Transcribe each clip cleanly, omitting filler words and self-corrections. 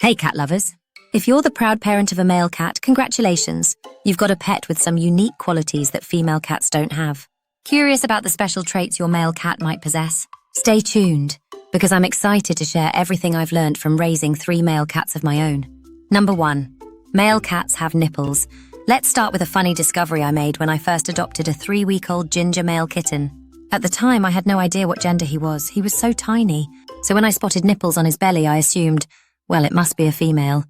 Hey cat lovers! If you're the proud parent of a male cat, congratulations! You've got a pet with some unique qualities that female cats don't have. Curious about the special traits your male cat might possess? Stay tuned, because I'm excited to share everything I've learned from raising 3 male cats of my own. Number 1. Male cats have nipples. Let's start with a funny discovery I made when I first adopted a 3-week-old ginger male kitten. At the time, I had no idea what gender he was. He was so tiny. So when I spotted nipples on his belly, I assumed, well, it must be a female.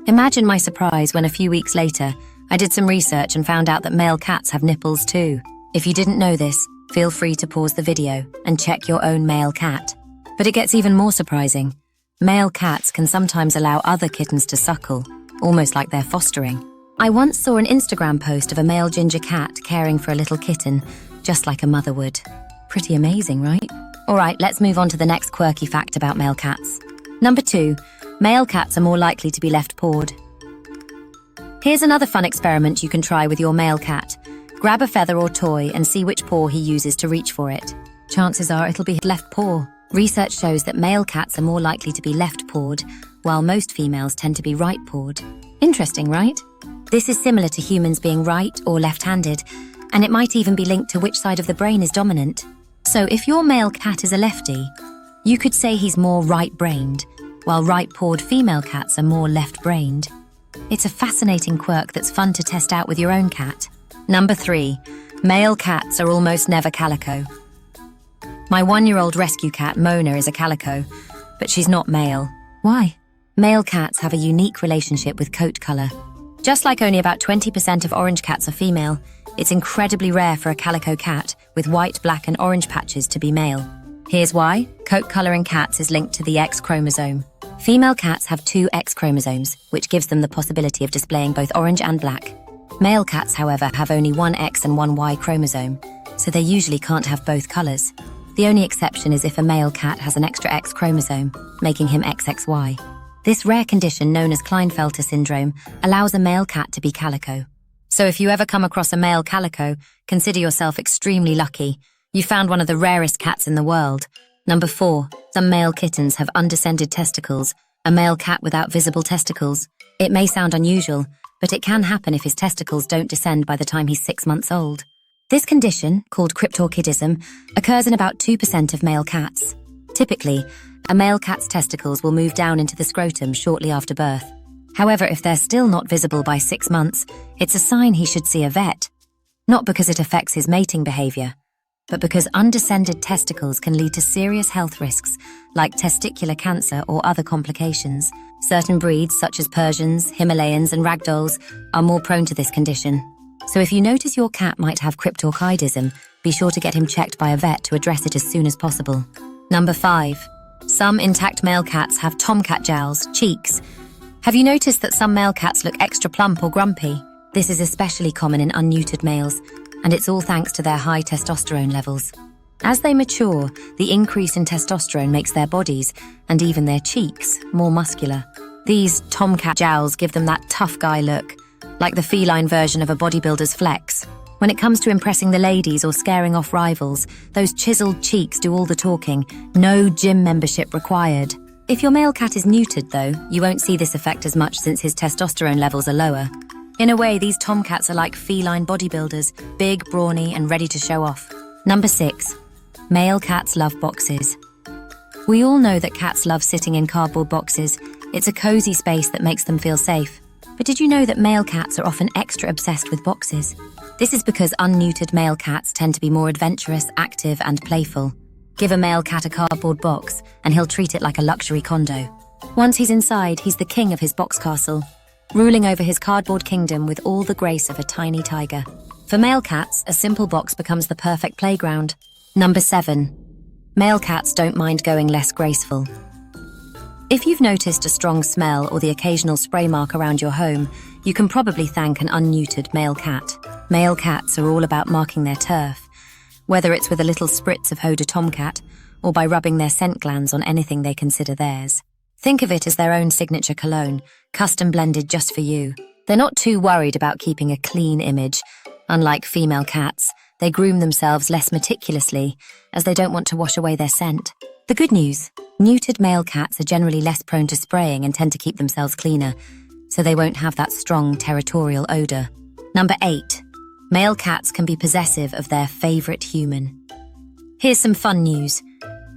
Imagine my surprise when a few weeks later, I did some research and found out that male cats have nipples too. If you didn't know this, feel free to pause the video and check your own male cat. But it gets even more surprising. Male cats can sometimes allow other kittens to suckle, almost like they're fostering. I once saw an Instagram post of a male ginger cat caring for a little kitten, just like a mother would. Pretty amazing, right? Alright, let's move on to the next quirky fact about male cats. Number 2. Male cats are more likely to be left-pawed. Here's another fun experiment you can try with your male cat. Grab a feather or toy and see which paw he uses to reach for it. Chances are it'll be his left paw. Research shows that male cats are more likely to be left-pawed, while most females tend to be right-pawed. Interesting, right? This is similar to humans being right or left-handed, and it might even be linked to which side of the brain is dominant. So if your male cat is a lefty, you could say he's more right-brained, while right-pawed female cats are more left-brained. It's a fascinating quirk that's fun to test out with your own cat. Number 3. Male cats are almost never calico. My 1-year-old rescue cat, Mona, is a calico, but she's not male. Why? Male cats have a unique relationship with coat colour. Just like only about 20% of orange cats are female, it's incredibly rare for a calico cat with white, black and orange patches to be male. Here's why. Coat colour in cats is linked to the X chromosome. Female cats have 2 X chromosomes, which gives them the possibility of displaying both orange and black. Male cats, however, have only 1 X and 1 Y chromosome, so they usually can't have both colours. The only exception is if a male cat has an extra X chromosome, making him XXY. This rare condition, known as Klinefelter syndrome, allows a male cat to be calico. So if you ever come across a male calico, consider yourself extremely lucky. You found one of the rarest cats in the world. Number 4. Some male kittens have undescended testicles, a male cat without visible testicles. It may sound unusual, but it can happen if his testicles don't descend by the time he's 6 months old. This condition, called cryptorchidism, occurs in about 2% of male cats. Typically, a male cat's testicles will move down into the scrotum shortly after birth. However, if they're still not visible by 6 months, it's a sign he should see a vet. Not because it affects his mating behaviour, but because undescended testicles can lead to serious health risks, like testicular cancer or other complications. Certain breeds, such as Persians, Himalayans and Ragdolls, are more prone to this condition. So if you notice your cat might have cryptorchidism, be sure to get him checked by a vet to address it as soon as possible. Number 5. Some intact male cats have Tomcat jowls, cheeks. Have you noticed that some male cats look extra plump or grumpy? This is especially common in unneutered males, and it's all thanks to their high testosterone levels. As they mature, the increase in testosterone makes their bodies, and even their cheeks, more muscular. These Tomcat jowls give them that tough guy look, like the feline version of a bodybuilder's flex. When it comes to impressing the ladies or scaring off rivals, those chiseled cheeks do all the talking, no gym membership required. If your male cat is neutered though, you won't see this effect as much since his testosterone levels are lower. In a way, these tomcats are like feline bodybuilders, big, brawny, and ready to show off. Number 6. Male cats love boxes. We all know that cats love sitting in cardboard boxes. It's a cozy space that makes them feel safe. But did you know that male cats are often extra obsessed with boxes? This is because unneutered male cats tend to be more adventurous, active, and playful. Give a male cat a cardboard box, and he'll treat it like a luxury condo. Once he's inside, he's the king of his box castle, ruling over his cardboard kingdom with all the grace of a tiny tiger. For male cats, a simple box becomes the perfect playground. Number 7. Male cats don't mind going less graceful. If you've noticed a strong smell or the occasional spray mark around your home, you can probably thank an unneutered male cat. Male cats are all about marking their turf, whether it's with a little spritz of Eau de Tomcat or by rubbing their scent glands on anything they consider theirs. Think of it as their own signature cologne, custom blended just for you. They're not too worried about keeping a clean image. Unlike female cats, they groom themselves less meticulously, as they don't want to wash away their scent. The good news, neutered male cats are generally less prone to spraying and tend to keep themselves cleaner, so they won't have that strong territorial odor. Number 8. Male cats can be possessive of their favorite human. Here's some fun news.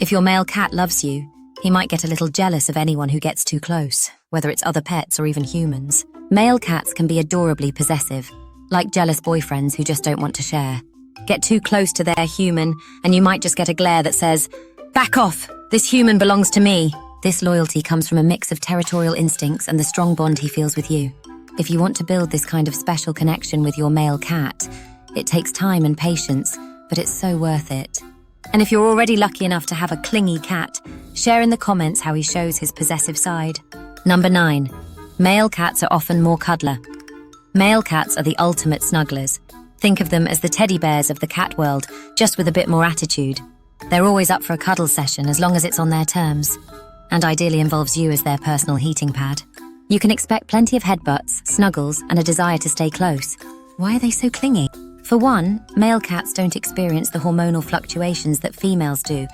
If your male cat loves you, he might get a little jealous of anyone who gets too close, whether it's other pets or even humans. Male cats can be adorably possessive, like jealous boyfriends who just don't want to share. Get too close to their human, and you might just get a glare that says, "Back off! This human belongs to me." This loyalty comes from a mix of territorial instincts and the strong bond he feels with you. If you want to build this kind of special connection with your male cat, it takes time and patience, but it's so worth it. And if you're already lucky enough to have a clingy cat, share in the comments how he shows his possessive side. Number 9. Male cats are often more cuddler. Male cats are the ultimate snugglers. Think of them as the teddy bears of the cat world, just with a bit more attitude. They're always up for a cuddle session as long as it's on their terms, and ideally involves you as their personal heating pad. You can expect plenty of headbutts, snuggles, and a desire to stay close. Why are they so clingy? For one, male cats don't experience the hormonal fluctuations that females do,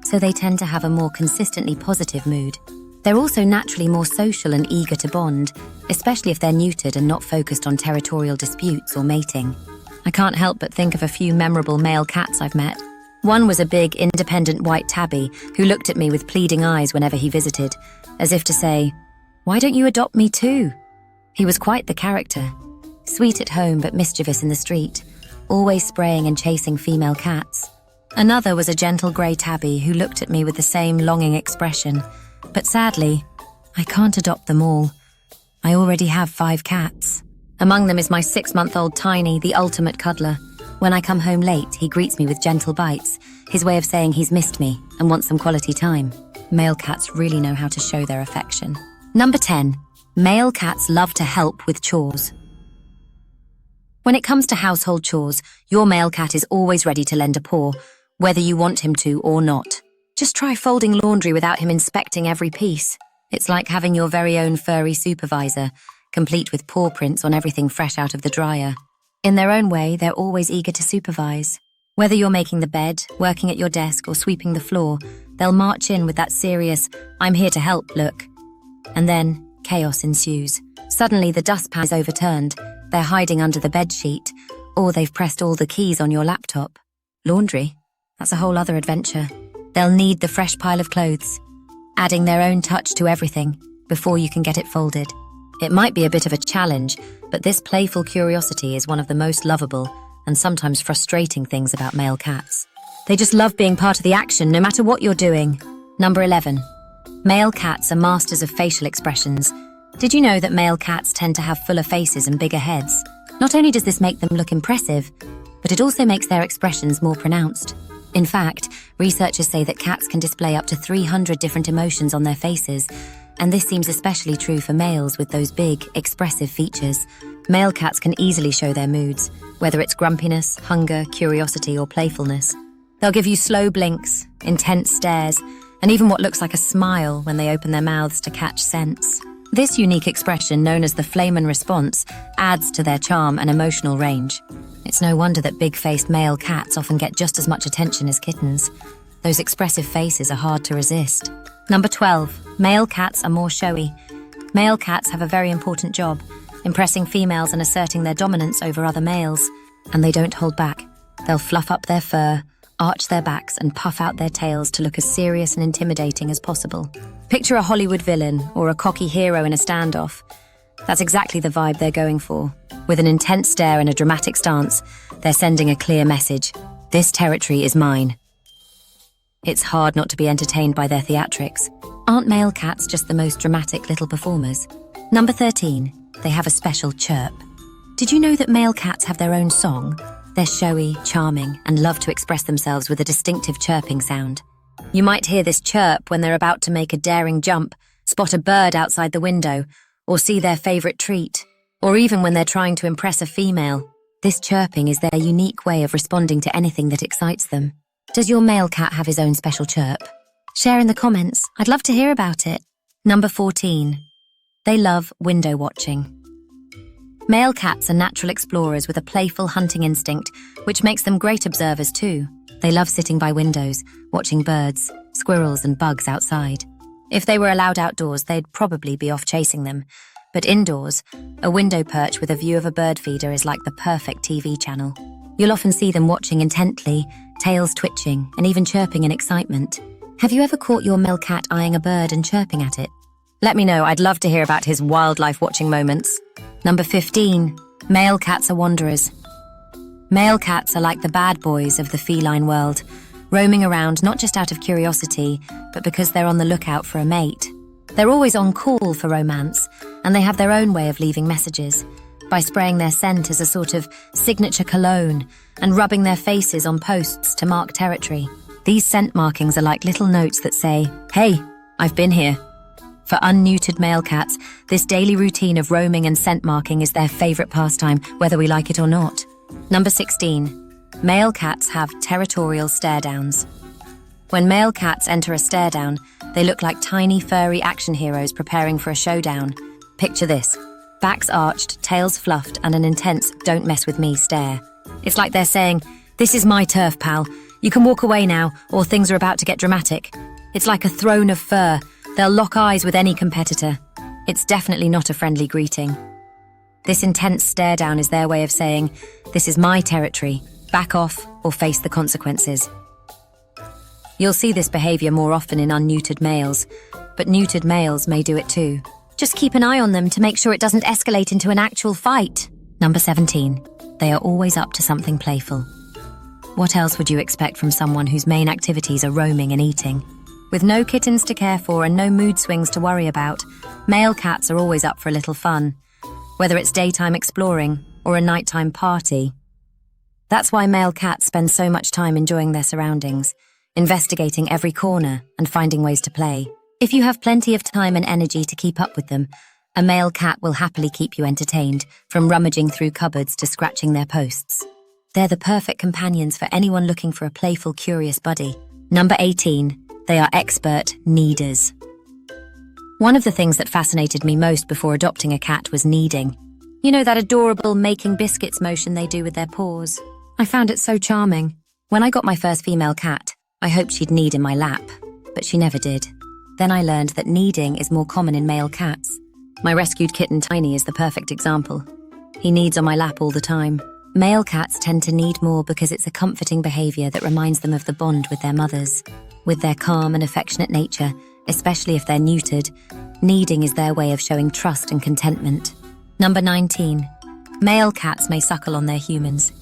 so they tend to have a more consistently positive mood. They're also naturally more social and eager to bond, especially if they're neutered and not focused on territorial disputes or mating. I can't help but think of a few memorable male cats I've met. One was a big, independent white tabby who looked at me with pleading eyes whenever he visited, as if to say, "Why don't you adopt me too?" He was quite the character. Sweet at home but mischievous in the street, always spraying and chasing female cats. Another was a gentle grey tabby who looked at me with the same longing expression. But sadly, I can't adopt them all. I already have 5 cats. Among them is my 6-month-old Tiny, the ultimate cuddler. When I come home late, he greets me with gentle bites, his way of saying he's missed me and wants some quality time. Male cats really know how to show their affection. Number 10. Male cats love to help with chores. When it comes to household chores, your male cat is always ready to lend a paw, whether you want him to or not. Just try folding laundry without him inspecting every piece. It's like having your very own furry supervisor, complete with paw prints on everything fresh out of the dryer. In their own way, they're always eager to supervise. Whether you're making the bed, working at your desk, or sweeping the floor, they'll march in with that serious, "I'm here to help" look. And then, chaos ensues. Suddenly, the dustpan is overturned, they're hiding under the bedsheet, or they've pressed all the keys on your laptop. Laundry? That's a whole other adventure. They'll knead the fresh pile of clothes, adding their own touch to everything before you can get it folded. It might be a bit of a challenge, but this playful curiosity is one of the most lovable and sometimes frustrating things about male cats. They just love being part of the action, no matter what you're doing. Number 11. Male cats are masters of facial expressions. Did you know that male cats tend to have fuller faces and bigger heads? Not only does this make them look impressive, but it also makes their expressions more pronounced. In fact, researchers say that cats can display up to 300 different emotions on their faces, and this seems especially true for males with those big, expressive features. Male cats can easily show their moods, whether it's grumpiness, hunger, curiosity, or playfulness. They'll give you slow blinks, intense stares, and even what looks like a smile when they open their mouths to catch scents. This unique expression, known as the flamen response, adds to their charm and emotional range. It's no wonder that big-faced male cats often get just as much attention as kittens. Those expressive faces are hard to resist. Number 12. Male cats are more showy. Male cats have a very important job, impressing females and asserting their dominance over other males. And they don't hold back. They'll fluff up their fur, arch their backs, and puff out their tails to look as serious and intimidating as possible. Picture a Hollywood villain or a cocky hero in a standoff. That's exactly the vibe they're going for. With an intense stare and a dramatic stance, they're sending a clear message. This territory is mine. It's hard not to be entertained by their theatrics. Aren't male cats just the most dramatic little performers? Number 13. They have a special chirp. Did you know that male cats have their own song? They're showy, charming, and love to express themselves with a distinctive chirping sound. You might hear this chirp when they're about to make a daring jump, spot a bird outside the window, or see their favorite treat, or even when they're trying to impress a female. This chirping is their unique way of responding to anything that excites them. Does your male cat have his own special chirp? Share in the comments. I'd love to hear about it. Number 14. They love window watching. Male cats are natural explorers with a playful hunting instinct, which makes them great observers too. They love sitting by windows, watching birds, squirrels and bugs outside. If they were allowed outdoors, they'd probably be off chasing them. But indoors, a window perch with a view of a bird feeder is like the perfect TV channel. You'll often see them watching intently, tails twitching, and even chirping in excitement. Have you ever caught your male cat eyeing a bird and chirping at it? Let me know, I'd love to hear about his wildlife watching moments. Number 15. Male cats are wanderers. Male cats are like the bad boys of the feline world, roaming around not just out of curiosity, but because they're on the lookout for a mate. They're always on call for romance, and they have their own way of leaving messages, by spraying their scent as a sort of signature cologne and rubbing their faces on posts to mark territory. These scent markings are like little notes that say, "Hey, I've been here." For unneutered male cats, this daily routine of roaming and scent marking is their favourite pastime, whether we like it or not. Number 16. Male cats have territorial stare-downs. When male cats enter a stare-down, they look like tiny furry action heroes preparing for a showdown. Picture this: backs arched, tails fluffed, and an intense "don't mess with me" stare. It's like they're saying, "This is my turf, pal. You can walk away now, or things are about to get dramatic." It's like a throne of fur. They'll lock eyes with any competitor. It's definitely not a friendly greeting. This intense stare down is their way of saying, "This is my territory. Back off or face the consequences." You'll see this behaviour more often in unneutered males, but neutered males may do it too. Just keep an eye on them to make sure it doesn't escalate into an actual fight. Number 17. They are always up to something playful. What else would you expect from someone whose main activities are roaming and eating? With no kittens to care for and no mood swings to worry about, male cats are always up for a little fun, whether it's daytime exploring or a nighttime party. That's why male cats spend so much time enjoying their surroundings, investigating every corner and finding ways to play. If you have plenty of time and energy to keep up with them, a male cat will happily keep you entertained, from rummaging through cupboards to scratching their posts. They're the perfect companions for anyone looking for a playful, curious buddy. Number 18. They are expert kneaders. One of the things that fascinated me most before adopting a cat was kneading. You know that adorable making biscuits motion they do with their paws? I found it so charming. When I got my first female cat, I hoped she'd knead in my lap, but she never did. Then I learned that kneading is more common in male cats. My rescued kitten Tiny is the perfect example. He kneads on my lap all the time. Male cats tend to knead more because it's a comforting behaviour that reminds them of the bond with their mothers. With their calm and affectionate nature, especially if they're neutered, kneading is their way of showing trust and contentment. Number 19. Male cats may suckle on their humans.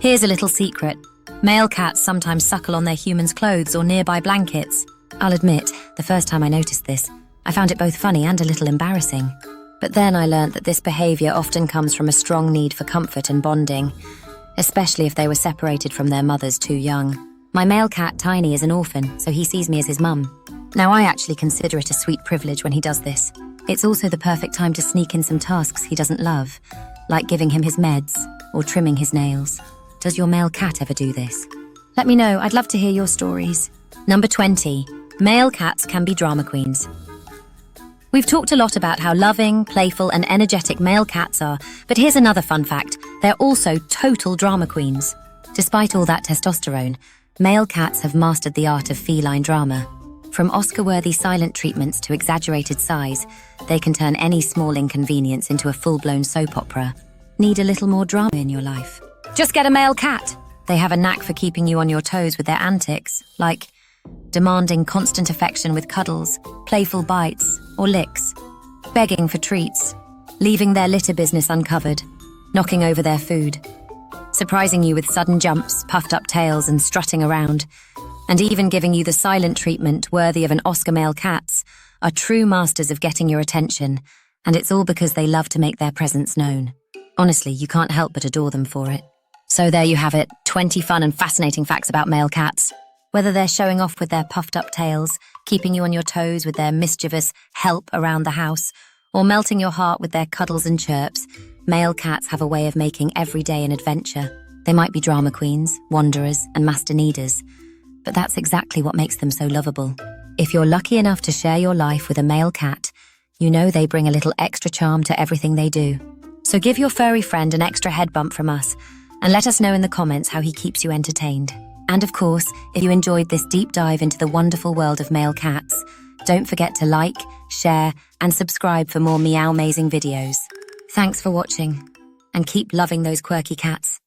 Here's a little secret. Male cats sometimes suckle on their humans' clothes or nearby blankets. I'll admit, the first time I noticed this, I found it both funny and a little embarrassing. But then I learnt that this behaviour often comes from a strong need for comfort and bonding, especially if they were separated from their mothers too young. My male cat Tiny is an orphan, so he sees me as his mum. Now I actually consider it a sweet privilege when he does this. It's also the perfect time to sneak in some tasks he doesn't love, like giving him his meds or trimming his nails. Does your male cat ever do this? Let me know, I'd love to hear your stories. Number 20. Male cats can be drama queens. We've talked a lot about how loving, playful, and energetic male cats are, but here's another fun fact. They're also total drama queens. Despite all that testosterone, male cats have mastered the art of feline drama. From Oscar-worthy silent treatments to exaggerated size, they can turn any small inconvenience into a full-blown soap opera. Need a little more drama in your life? Just get a male cat! They have a knack for keeping you on your toes with their antics, like demanding constant affection with cuddles, playful bites, or licks, begging for treats, leaving their litter business uncovered, knocking over their food, surprising you with sudden jumps, puffed-up tails, and strutting around, and even giving you the silent treatment worthy of an Oscar male cats, are true masters of getting your attention, and it's all because they love to make their presence known. Honestly, you can't help but adore them for it. So there you have it, 20 fun and fascinating facts about male cats. Whether they're showing off with their puffed-up tails, keeping you on your toes with their mischievous help around the house, or melting your heart with their cuddles and chirps, male cats have a way of making every day an adventure. They might be drama queens, wanderers, and master kneaders, but that's exactly what makes them so lovable. If you're lucky enough to share your life with a male cat, you know they bring a little extra charm to everything they do. So give your furry friend an extra head bump from us, and let us know in the comments how he keeps you entertained. And of course, if you enjoyed this deep dive into the wonderful world of male cats, don't forget to like, share, and subscribe for more meow-mazing videos. Thanks for watching, and keep loving those quirky cats.